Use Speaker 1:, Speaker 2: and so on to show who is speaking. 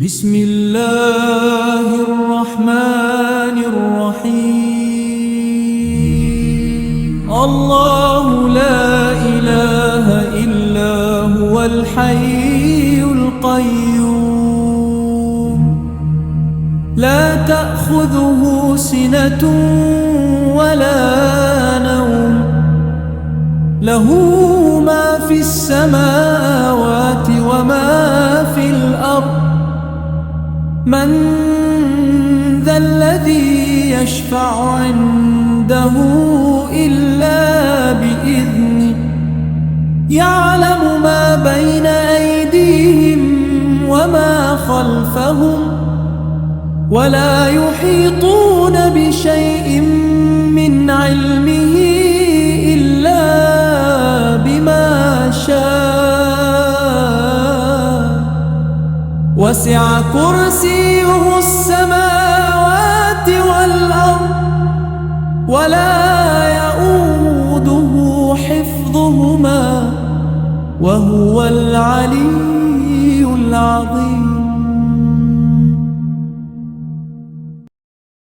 Speaker 1: بسم الله الرحمن الرحيم. الله لا إله إلا هو الحي القيوم، لا تأخذه سنة ولا نوم، له ما في السماوات وما في الأرض. من ذا الذي يشفع عنده إلا بإذنه، يعلم ما بين أيديهم وما خلفهم، ولا يحيطون بشيء من علمه إلا بما شاء. وسع كرسيه السماوات والأرض، ولا يؤوده حفظهما، وهو العلي العظيم.